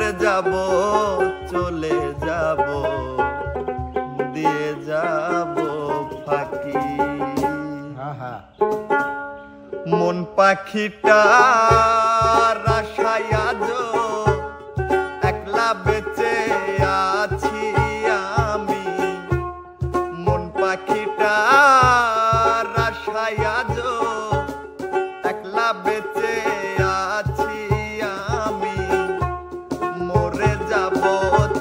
মরে যাব চলে যাব দিয়ে যাব ফাঁকি মন পাখিটা আশায় আজ একলা বেঁচে আছি আমি মন পাখিটা আশায় আজ একলা বেঁচে আছি আমি মরে যাব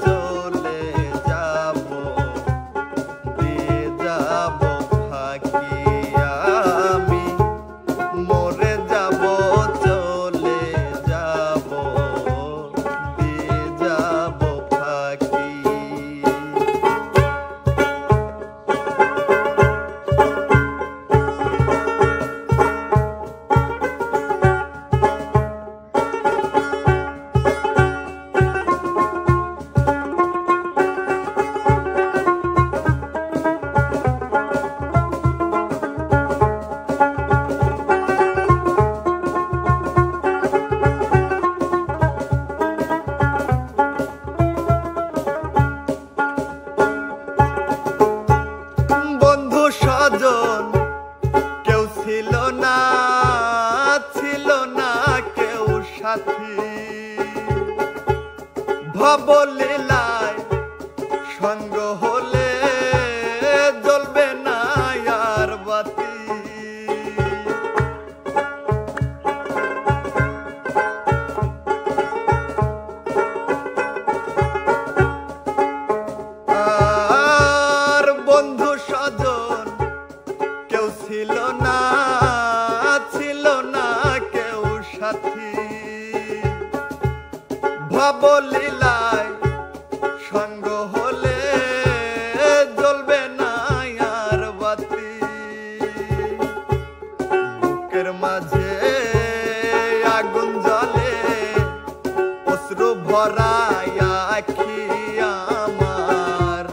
চলে যাব দিয়ে যাব ফাঁকি আমি মরে যাব চলে যাব দিয়ে যাব ফাঁকি স্বজন কেউ ছিল না কেউ সাথী ভবলীলায় সঙ্গ হলে জ্বলবে না আর বাতি আর বন্ধু স্বজন ছিল না কেউ সাথী ভবলীলায় সঙ্গ হলে জ্বলবে না আর বাতি বুকের মাঝে আগুন জ্বলে অশ্রু ভরায় আখি আমার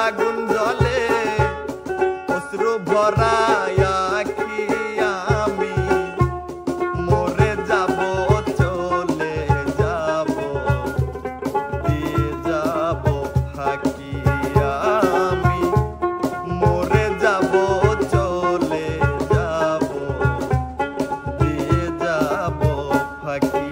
আগুন জ্বলে অশ্রু ভরায় আখি আমি মরে যাব চলে যাব দিয়ে যাব ফাঁকি আমি মরে যাব চলে যাব দিয়ে যাব ফাঁকি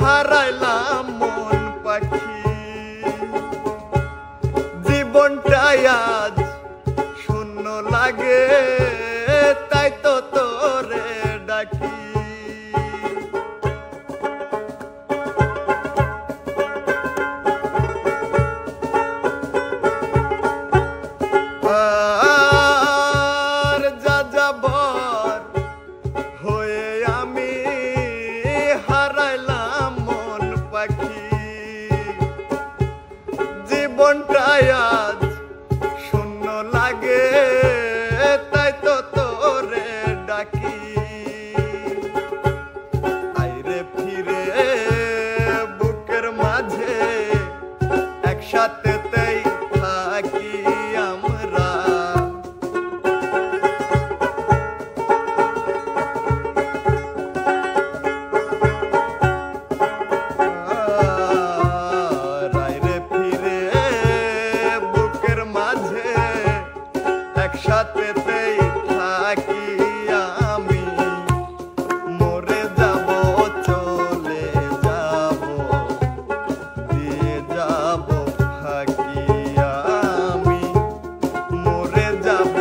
হারাইলাম মন পাখি জীবনটাই আজ শূন্য লাগে তাই তো তোরে ডাকি আর যা যাবার হয়ে আমি হারাইলাম মন পাখি জীবনটাই আজ শূন্য লাগে তাই তো তোরে ডাকি আইরে ফিরে বুকের মাঝে একসাথে তাই থাকি আমরা একসাথে থাকি আমি মরে যাব চলে যাব দিয়ে যাব ফাঁকি আমি মরে যাব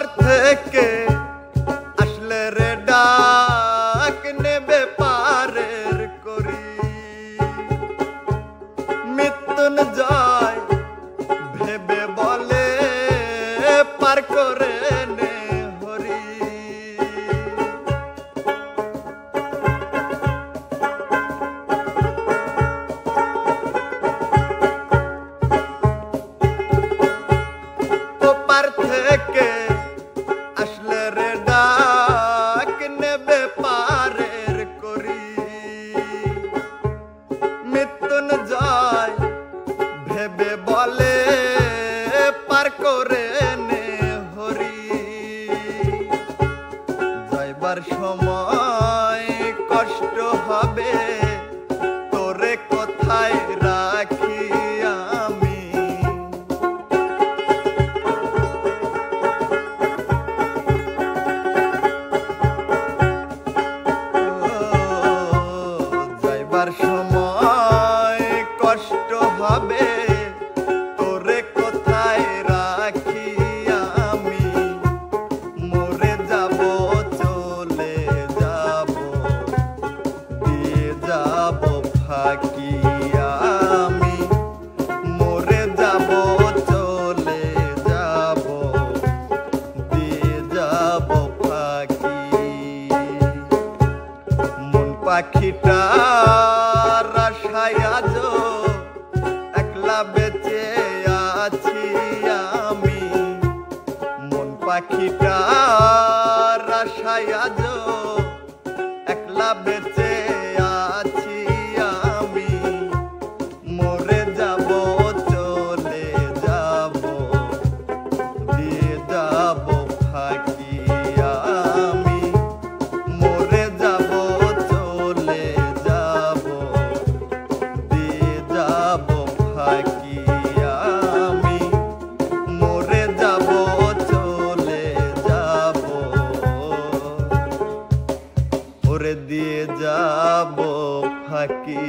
ওপার থেকে আসলে রে ডাক নেবে পারের করি মৃত্যুঞ্জয় ভেবে বলে পার করে নে হরি ওপার থেকে আসলে রে ডাক নেবে পারের করি মৃত্যুঞ্জয় ভেবে বলে পার করে নে হরি যাইবার সময় কষ্ট হবে তোরে কোথায় রাখি আমি যাইবার সময় কষ্ট হবে তোরে কোথায় রাখি আমি মরে যাব চলে যাব দিয়ে যাব ফাঁকি আমি মরে যাব চলে যাব দিয়ে যাব ফাঁকি মন পাখিটা আশায় আজ একলা বেঁচে আছি আমি মন পাখিটা আশায় আজ একলা বেঁচে আছি আমি মরে যাব চলে যাব দিয়ে যাব ফাঁকি আমি মরে যাব চলে যাব দিয়ে যাব ফাঁকি আমি মরে যাব চলে যাব ওরে দিয়ে যাব ফাঁকি